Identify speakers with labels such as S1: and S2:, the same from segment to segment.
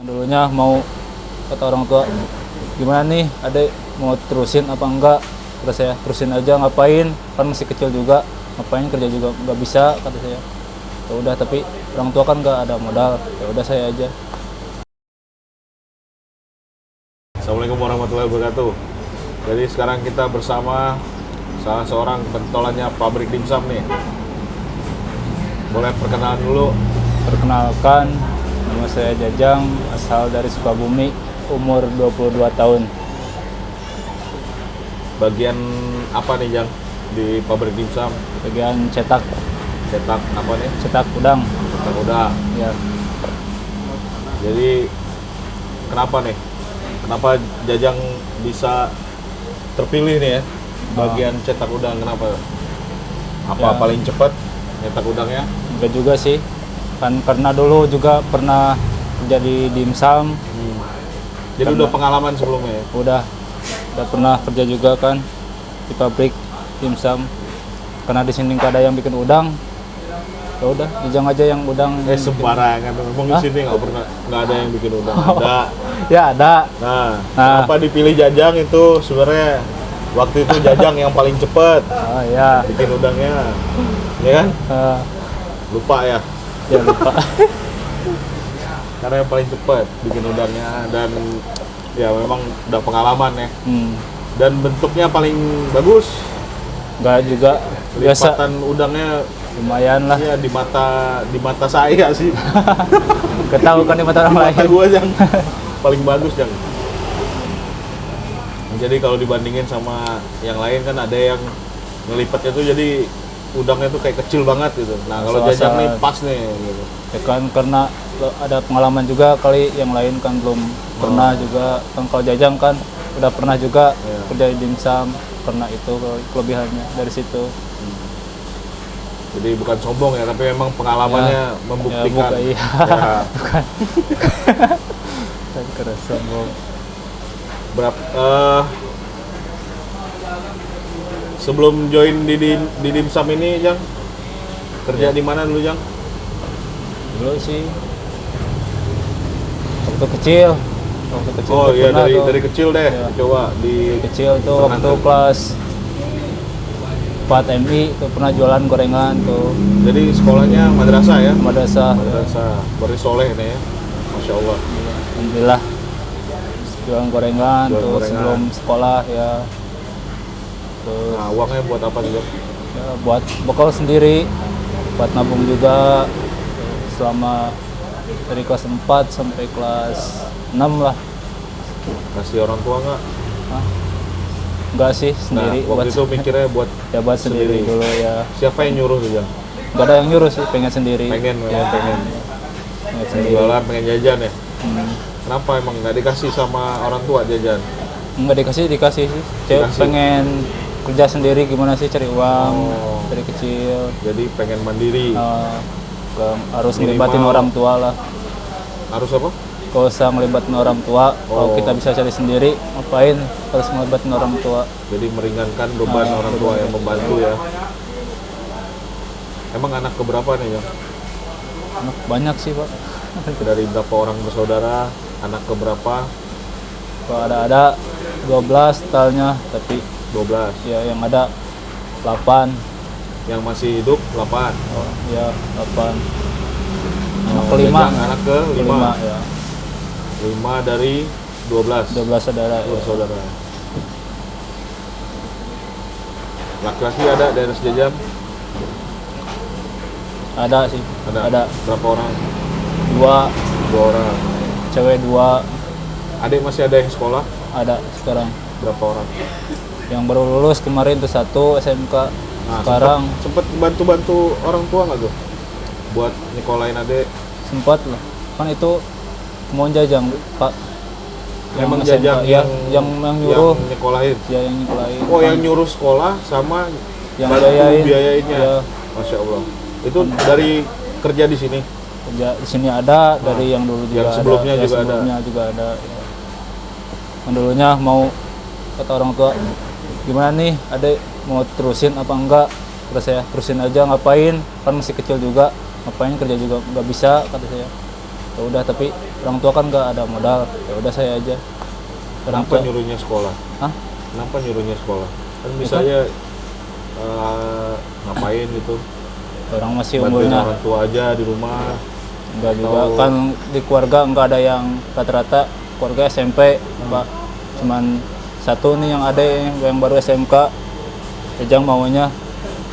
S1: Dulunya mau kata orang tua, gimana nih adek mau terusin apa enggak? Kata saya, terusin aja, ngapain, kan masih kecil juga, ngapain kerja juga nggak bisa, kata saya. Ya udah, tapi orang tua kan nggak ada modal, ya udah saya aja.
S2: Assalamualaikum warahmatullahi wabarakatuh. Jadi sekarang kita bersama salah seorang pentolannya pabrik dimsum nih. Boleh perkenalan dulu.
S1: Perkenalkan, nama saya Jajang, asal dari Sukabumi, umur 22 tahun.
S2: Bagian apa nih, Jang, di pabrik dimsum?
S1: Bagian cetak
S2: Apa nih?
S1: cetak udang.
S2: Cetak udang.
S1: Ya,
S2: Jadi kenapa nih? Kenapa Jajang bisa terpilih nih ya? Bagian cetak udang, kenapa? Apa
S1: Ya.
S2: paling cepat nyetak udangnya?
S1: enggak juga sih, kan karena dulu juga pernah kerja di dimsum.
S2: Jadi
S1: Karena-
S2: udah pengalaman sebelumnya ya?
S1: udah pernah kerja juga kan di pabrik dimsum. Karena di sini nggak ada yang bikin udang, ya udah Jajang aja yang udang.
S2: Sembarangan, ngomong di
S1: Hah?
S2: sini nggak ada yang bikin udang. Ada.
S1: Ya ada.
S2: Nah,
S1: Nah.
S2: kenapa dipilih Jajang itu sebenarnya waktu itu Jajang yang paling cepet
S1: Oh ya.
S2: bikin udangnya, ya kan?
S1: Eh,
S2: Lupa ya,
S1: ya lupa.
S2: karena yang paling cepet bikin udangnya dan ya memang udah pengalaman ya. Dan bentuknya paling bagus,
S1: Nggak juga, biasa,
S2: lipatan udangnya
S1: lumayan lah.
S2: ya di mata saya sih,
S1: Nggak tahu kan di mata
S2: di
S1: orang
S2: mata
S1: lain.
S2: gua yang paling bagus Jang. Jadi kalau dibandingin sama yang lain kan ada yang ngelipatnya tuh jadi udangnya tuh kayak kecil banget gitu. Nah kalau
S1: Asal-asal.
S2: Jajang nih pas nih gitu.
S1: Ya kan karena ada pengalaman juga kali, yang lain kan belum pernah juga. Kan kalau Jajang kan udah pernah juga
S2: Iya.
S1: kerja di dimsum, karena itu kelebihannya dari situ.
S2: Jadi bukan sombong ya, tapi memang pengalamannya membuktikan.
S1: Ya, iya.
S2: Ya,
S1: Bukan. Kan keras sombong.
S2: Sebelum join di dimsum ini, Jang, kerja di mana dulu, Jang?
S1: Dulu sih waktu kecil
S2: Oh
S1: tuh
S2: iya,
S1: pernah tuh.
S2: dari kecil deh,
S1: Iya.
S2: coba di
S1: Kecil tuh waktu
S2: pesantren.
S1: kelas 4 MI tuh pernah jualan gorengan tuh,
S2: Jadi sekolahnya madrasah ya?
S1: madrasah. Ya.
S2: Madrasah Baris Soleh nih ya, Masya Allah.
S1: Alhamdulillah jualan gorengan
S2: Jualan
S1: tuh
S2: gorengan.
S1: sebelum sekolah ya. Terus
S2: Nah, uangnya buat apa sih, Jang?
S1: ya buat bekal sendiri, buat nabung juga selama dari kelas 4 sampai kelas 6 lah.
S2: Kasih orang tua nggak?
S1: Hah? Enggak sih, sendiri.
S2: Nah, waktu itu mikirnya buat
S1: ya buat sendiri dulu ya.
S2: siapa yang nyuruh tuh, Jang?
S1: Enggak ada yang nyuruh sih, pengen sendiri.
S2: Pengen,
S1: Ya,
S2: pengen.
S1: pengen sendiri.
S2: Jualan, pengen jajan ya?
S1: Hmm.
S2: Kenapa emang nggak dikasih sama orang tua jajan?
S1: Enggak dikasih sih. Cewek
S2: Dikasih.
S1: pengen kerja sendiri, gimana sih cari uang
S2: Oh.
S1: dari kecil.
S2: Jadi pengen mandiri.
S1: Nggak harus
S2: Minimal.
S1: ngelibatin orang tua lah.
S2: Harus apa?
S1: Kalau usah ngelibatin orang tua, kalau
S2: Oh.
S1: kita bisa cari sendiri, ngapain harus ngelibatin orang tua?
S2: Jadi meringankan beban orang tua yang membantu ya. Emang anak keberapa nih, Jang?
S1: Anak banyak sih Pak.
S2: Dari berapa orang bersaudara? Anak keberapa?
S1: Kalau ada 12 totalnya, tapi
S2: 12.
S1: ya yang ada 8.
S2: Yang masih hidup 8.
S1: Oh, ya 8. Anak
S2: Oh,
S1: kelima.
S2: Jajang anak ke 5.
S1: Kelima ya.
S2: 5 dari 12.
S1: 12 saudara. Ya.
S2: Bersaudara. Laki-laki ada dari Jajang?
S1: Ada sih. Ada
S2: Berapa orang?
S1: 2,
S2: 2 orang.
S1: cewek 2,
S2: Adik masih ada yang sekolah?
S1: ada sekarang.
S2: Berapa orang?
S1: Yang baru lulus kemarin tuh 1 SMK.
S2: Nah,
S1: Sekarang
S2: sempet bantu-bantu orang tua nggak tuh? Buat nyekolahin adik?
S1: sempat lah. Kan itu mau Jajang, Pak.
S2: Memang
S1: SMK,
S2: Jajang
S1: ya, yang nyuruh.
S2: yang nyekolahin?
S1: Ya yang nyekolahin.
S2: Oh, yang nyuruh sekolah sama
S1: yang
S2: bantu
S1: biayain.
S2: biayainnya?
S1: Ya,
S2: Masya Allah. Itu dari kerja di sini?
S1: kerja di sini ada, dari yang dulu juga
S2: yang sebelumnya
S1: ada.
S2: juga ada.
S1: Sebelumnya juga ada. Ya. Yang dulunya mau kata orang tua, gimana nih adek mau terusin apa enggak? Kata saya, terusin aja, ngapain, kan masih kecil juga, ngapain kerja juga nggak bisa, kata saya. Ya udah, tapi orang tua kan nggak ada modal, ya udah saya aja. Orang
S2: Kenapa
S1: tua,
S2: nyuruhnya sekolah?
S1: Hah?
S2: Kenapa nyuruhnya sekolah? Kan
S1: Ya
S2: bisa
S1: kan?
S2: aja ngapain gitu?
S1: Orang masih
S2: Bantuin
S1: umurnya
S2: orang tua aja di rumah.
S1: enggak juga,
S2: Atau-
S1: kan di keluarga enggak ada yang rata-rata keluarga SMP, Pak. Cuman satu nih yang ada yang baru SMK. Ejang maunya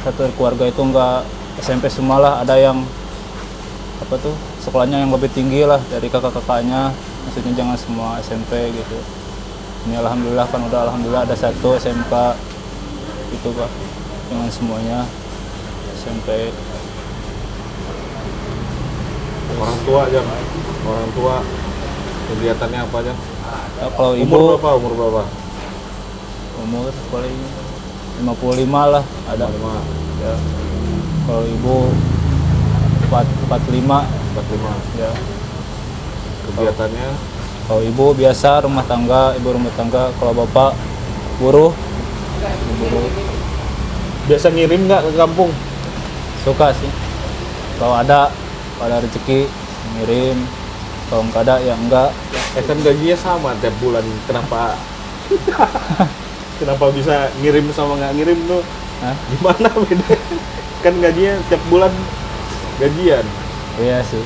S1: satu keluarga itu enggak SMP semua lah, ada yang apa tuh sekolahnya yang lebih tinggi lah dari kakak-kakaknya, maksudnya jangan semua SMP gitu. Ini alhamdulillah kan udah, alhamdulillah ada satu SMK itu Pak, jangan semuanya SMP.
S2: Orang tua aja, orang tua kegiatannya apa aja?
S1: Ya, kalau ibu
S2: Umur berapa? Umur berapa?
S1: umur paling 55 lah ada.
S2: 5,
S1: Ya. Kalau ibu 45
S2: 45.
S1: ya.
S2: Kegiatannya
S1: Kalau ibu biasa rumah tangga, ibu rumah tangga. Kalau bapak buruh, buruh.
S2: biasa ngirim nggak ke kampung?
S1: Suka sih. Kalau ada rezeki ngirim. Kalau nggak ada ya enggak.
S2: Kan gajinya sama tiap bulan. Kenapa? Kenapa bisa ngirim sama nggak ngirim tuh?
S1: Hah?
S2: Gimana beda? Kan gajinya tiap bulan gajian.
S1: Iya sih.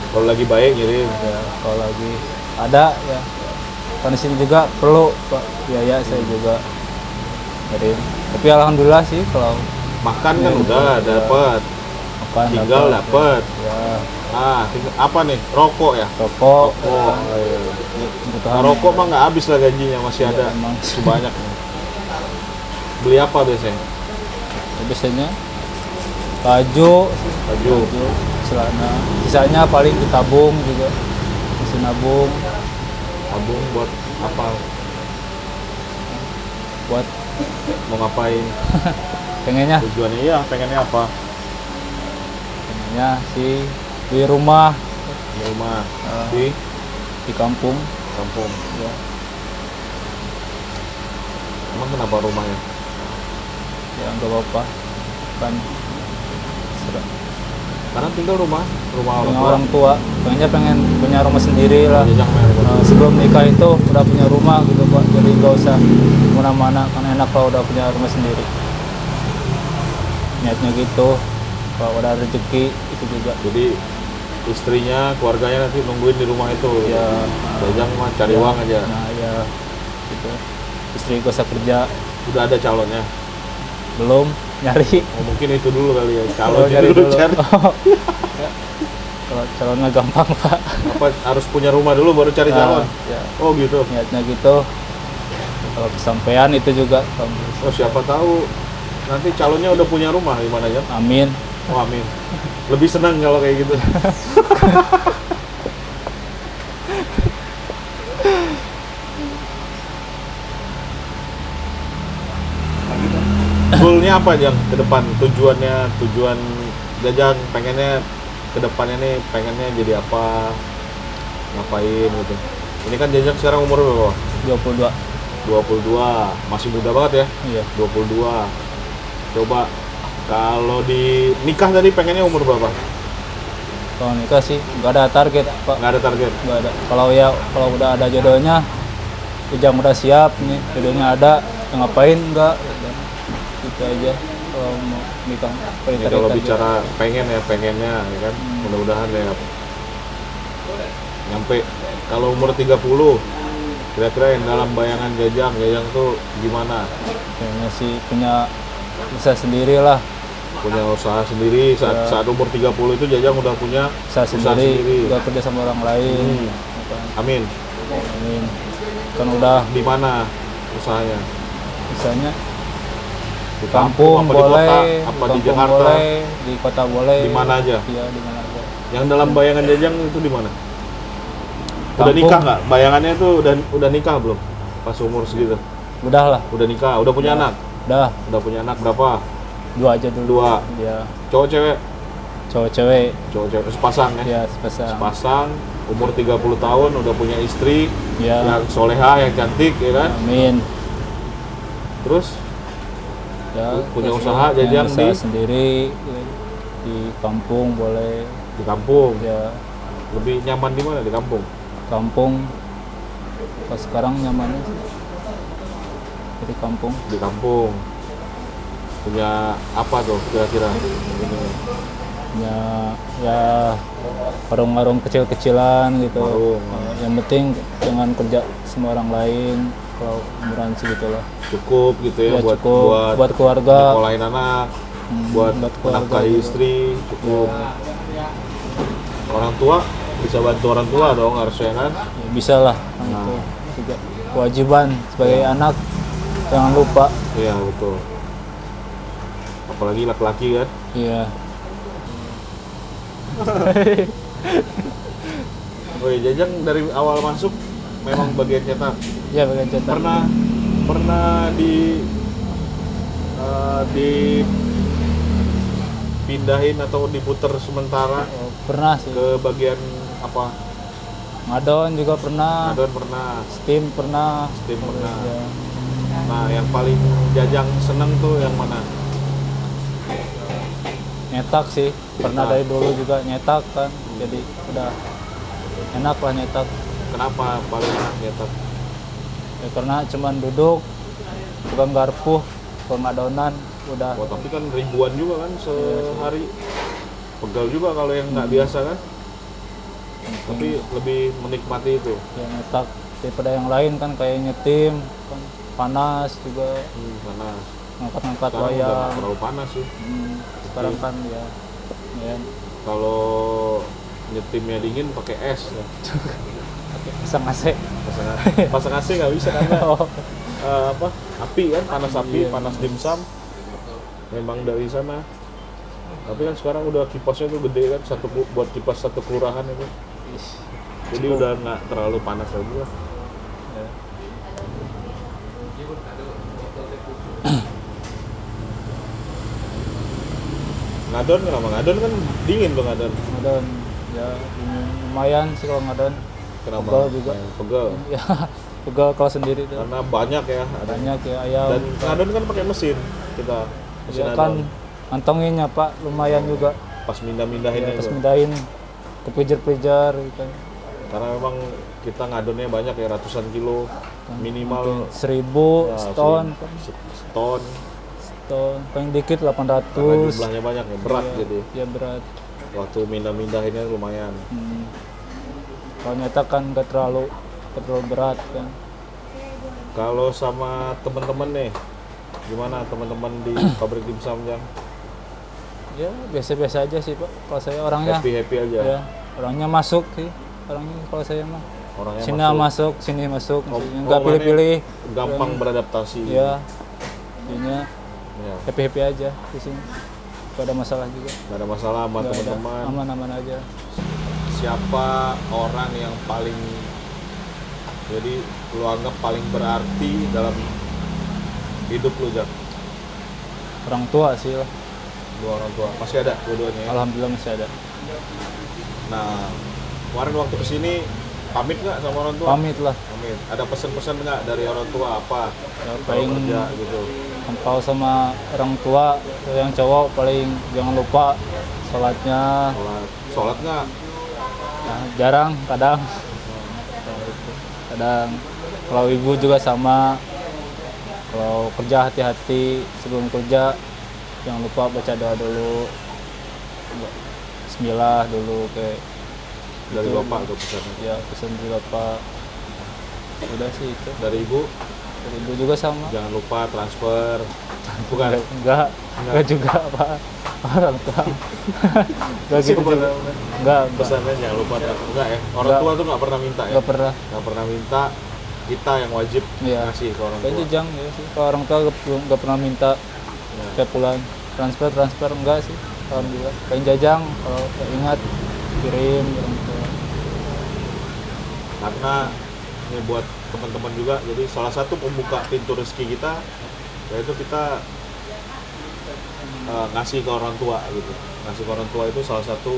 S2: Kalau lagi baik ngirim.
S1: Ya, kalau lagi ada ya. Kan di sini juga perlu Pak biaya saya juga ngirim. Tapi alhamdulillah sih kalau
S2: Makan kan
S1: Iya,
S2: udah
S1: iya.
S2: dapat.
S1: makan
S2: Tinggal dapat.
S1: Ya,
S2: Apa nih? Rokok ya?
S1: rokok.
S2: Rokok.
S1: Kebutuhan.
S2: Nah, rokok mah nggak habis lah gajinya, masih
S1: Iya,
S2: ada
S1: emang.
S2: banyak. Beli apa biasanya?
S1: Biasanya baju,
S2: Baju.
S1: celana. Sisanya paling ditabung juga. Masih nabung
S2: Tabung buat apa?
S1: buat
S2: Mau ngapain?
S1: pengennya
S2: Tujuannya ya pengennya apa?
S1: sih di rumah,
S2: Di rumah,
S1: Ah.
S2: di
S1: di kampung
S2: kampung.
S1: ya.
S2: Emang kenapa rumahnya?
S1: Ya nggak apa-apa kan,
S2: Karena tinggal rumah orang
S1: dengan
S2: tua.
S1: orang tua pengen punya rumah sendiri lah.
S2: Jajang main rumah.
S1: Sebelum nikah itu udah punya rumah gitu Pak, jadi nggak usah kemana-mana, kan enak kalau udah punya rumah sendiri. Niatnya gitu, kalau udah rezeki itu juga.
S2: Jadi istrinya, keluarganya nanti nungguin di rumah itu.
S1: Ya,
S2: Jajang mah cari uang aja.
S1: nah ya gitu. Istri gak usah kerja,
S2: Udah ada calonnya.
S1: belum nyari.
S2: Oh, mungkin itu dulu kali ya.
S1: Kalau
S2: Calonnya dulu cari.
S1: Ya. Kalau calonnya gampang Pak.
S2: Apa harus punya rumah dulu baru cari calon?
S1: Ya,
S2: Oh gitu.
S1: niatnya gitu. Kalau kesampaian itu juga,
S2: Oh siapa tahu nanti calonnya udah punya rumah gimana ya?
S1: amin.
S2: Oh amin. Lebih senang kalau kayak gitu. Goalnya apa Jang ke depan? Tujuan Jajang pengennya ke depannya nih pengennya jadi apa? Ngapain gitu. Ini kan Jajang sekarang umur berapa?
S1: 22.
S2: 22. Masih muda banget ya.
S1: Iya.
S2: 22. Coba kalau di nikah tadi pengennya umur berapa?
S1: Kalau nikah sih nggak ada target Pak.
S2: Nggak ada target.
S1: Nggak ada. Kalau udah ada jodohnya, Ujang udah siap nih, jodohnya ada, ya ngapain enggak? Gitu aja. Kalau mau nikah,
S2: Ini kalau bicara pengennya ya kan. Mudah-mudahan ya nyampe kalau umur 30 kira-kira yang dalam bayangan Jajang tuh gimana?
S1: kayaknya sih punya usaha sendiri lah,
S2: Punya usaha sendiri
S1: Ya.
S2: saat umur 30 itu Jajang udah punya
S1: usaha sendiri, nggak kerja sama orang lain.
S2: Amin.
S1: Amin. Kan udah
S2: Di mana usahanya?
S1: misalnya
S2: Di
S1: kampung
S2: apa
S1: boleh,
S2: di kota? Apa di
S1: kampung
S2: Jakarta?
S1: boleh, di kota boleh.
S2: Di mana aja?
S1: Iya, di mana aja.
S2: Yang dalam bayangan Jajang itu di mana? Udah
S1: Kampung.
S2: nikah nggak? Bayangannya itu udah nikah belum? Pas umur segitu?
S1: Udah lah,
S2: Udah nikah, udah punya anak?
S1: udah
S2: Udah punya anak berapa?
S1: 2 aja dulu.
S2: Dua.
S1: Ya,
S2: Cowok cewek?
S1: cowok cewek.
S2: Cowok cewek sepasang ya?
S1: Ya, sepasang.
S2: Sepasang, umur 30 tahun udah punya istri
S1: Ya,
S2: yang soleha, yang cantik ya kan?
S1: amin.
S2: Terus
S1: Ya,
S2: Punya
S1: terus
S2: usaha
S1: punya
S2: jajan
S1: usaha
S2: di?
S1: sendiri di kampung boleh.
S2: Di kampung.
S1: Ya
S2: Lebih nyaman di mana? Di kampung.
S1: kampung. Pas sekarang nyamannya sih di kampung.
S2: Di kampung. Punya apa tuh kira-kira? Ini,
S1: Ya ya warung-warung kecil-kecilan gitu.
S2: warung.
S1: Yang penting jangan kerja sama orang lain. Kalau umuran segitu lah.
S2: Cukup gitu ya,
S1: Ya,
S2: buat
S1: cukup buat keluarga.
S2: nyekolahin anak, buat
S1: buat keluarga
S2: menafkahi
S1: juga.
S2: istri, cukup. Orang tua bisa bantu orang tua dong harusnya kan.
S1: Ya, bisa lah itu juga kewajiban sebagai anak, jangan lupa.
S2: Iya betul. Apalagi laki-laki kan.
S1: Iya.
S2: Oh iya, Jajang dari awal masuk memang bagian cetak.
S1: Ya bagian cetak.
S2: Pernah dipindahin atau diputer sementara
S1: Oh, pernah sih.
S2: ke bagian apa?
S1: Ngadon juga pernah.
S2: Ngadon pernah,
S1: Steam pernah.
S2: Steam pernah.
S1: Ya.
S2: Nah, yang paling Jajang seneng tuh yang mana?
S1: Nyetak sih. Pernah
S2: Nyetak.
S1: dari dulu juga nyetak kan. Jadi udah enak lah nyetak.
S2: Kenapa paling enak nyetak?
S1: Ya, karena cuman duduk, pegang garpu, pengadonan, udah.
S2: Oh, tapi kan ribuan juga kan sehari. Pegal juga kalau yang nggak biasa kan. Tapi lebih menikmati itu.
S1: Ya nyetak daripada yang lain kan kayak nyetim, kan panas juga,
S2: Mana?
S1: ngangkat-ngangkat
S2: Sekarang udah nggak
S1: wayang.
S2: terlalu panas sih.
S1: Sekarang kan ya, ya
S2: Kalau nyetimnya dingin pakai es. Ya.
S1: pasang AC.
S2: Pasang AC nggak bisa karena
S1: Oh,
S2: apa? Api kan, panas api,
S1: Iya.
S2: panas dimsum. Memang dari sana. Tapi kan sekarang udah kipasnya tuh gede kan, buat kipas satu kelurahan itu. Jadi
S1: Cukup.
S2: udah nggak terlalu panas lagi lah.
S1: ya.
S2: Ngadon kenapa? Ngadon kan dingin tuh ngadon.
S1: Ngadon, ya lumayan sih kalau ngadon.
S2: Kenapa?
S1: Pegel juga.
S2: Pegel.
S1: Ya, pegal kalau sendiri tuh.
S2: Karena banyak ya. Ada.
S1: Banyak ya ayam.
S2: Dan ngadon kan pakai mesin kita. Mesin
S1: Ya
S2: ngadon.
S1: kan ngantonginnya Pak lumayan juga.
S2: Pas mindah-mindahin
S1: Ya, pas
S2: itu.
S1: mindahin ke pijar-pijar gitu.
S2: Karena memang kita ngadonnya banyak ya, ratusan kilo. Minimal
S1: 1000
S2: ya,
S1: ston,
S2: seton.
S1: ston paling dikit
S2: Karena
S1: 800.
S2: jumlahnya banyak ya, berat
S1: Ya,
S2: gitu.
S1: ya berat.
S2: Waktu mindah-mindahinnya lumayan.
S1: Kalau nyetak kan nggak terlalu berat kan.
S2: Kalau sama teman-teman nih, gimana teman-teman di pabrik dimsum Jang?
S1: Ya biasa-biasa aja sih Pak. Kalau saya orangnya
S2: Happy aja.
S1: ya orangnya masuk sih. Orangnya kalau saya mah
S2: Orangnya
S1: sini
S2: masuk.
S1: sini masuk,
S2: Oh,
S1: nggak
S2: oh,
S1: pilih-pilih.
S2: gampang beradaptasi.
S1: Ya, jadinya
S2: Ya,
S1: happy aja di sini. Gak ada masalah juga.
S2: nggak ada masalah sama
S1: Nggak ada,
S2: teman-teman.
S1: aman-aman aja.
S2: Siapa orang yang paling, jadi lu anggap paling berarti dalam hidup lu, Jang?
S1: Orang tua sih lah.
S2: Dua orang tua. Masih ada dua-duanya ya?
S1: Alhamdulillah masih ada.
S2: Nah, kemarin waktu kesini pamit nggak sama orang tua?
S1: Pamit lah.
S2: Pamit. Ada pesan-pesan nggak dari orang tua apa?
S1: Ya,
S2: Kalau
S1: paling
S2: kerja gitu.
S1: empau sama orang tua yang cowok paling jangan lupa sholatnya.
S2: Sholat nggak?
S1: Nah, jarang kadang kalau ibu juga sama, kalau kerja hati-hati, sebelum kerja jangan lupa baca doa dulu, bismillah dulu kayak
S2: Dari
S1: gitu.
S2: bapak tuh pesannya.
S1: Ya pesan dari bapak, udah sih itu.
S2: Dari ibu,
S1: Dari ibu juga sama.
S2: jangan lupa transfer. Bukan.
S1: Enggak juga Pak. Orang tua enggak gitu juga. Enggak.
S2: Pesannya jangan lupa transfer. Enggak ya? Orang
S1: Enggak.
S2: tua tuh nggak pernah minta ya?
S1: Enggak pernah.
S2: Nggak pernah minta. Kita yang wajib
S1: Iya.
S2: ngasih ke orang
S1: Kayak
S2: tua.
S1: jejang ya sih. Kalau orang tua enggak pernah minta
S2: Ya.
S1: tiap bulan transfer enggak sih. Alhamdulillah. Paling jajang kalau ingat kirim orang tua.
S2: Karena ini buat teman-teman juga, jadi salah satu pembuka pintu rezeki kita yaitu kita ngasih ke orang tua gitu. Ngasih ke orang tua itu salah satu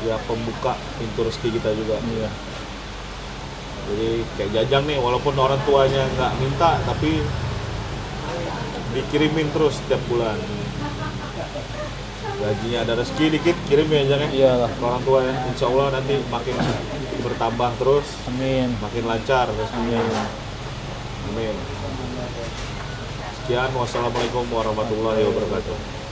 S2: ya pembuka pintu rezeki kita juga.
S1: Iya.
S2: Jadi kayak Jajang nih, walaupun orang tuanya nggak minta tapi dikirimin terus setiap bulan. gajinya ada rezeki dikit kirim ya Jang ya
S1: Iyalah.
S2: ke orang tua ya. Insya Allah nanti makin bertambah terus,
S1: Amin.
S2: makin lancar rezekinya. Amin. Sekian, wassalamualaikum warahmatullahi wabarakatuh.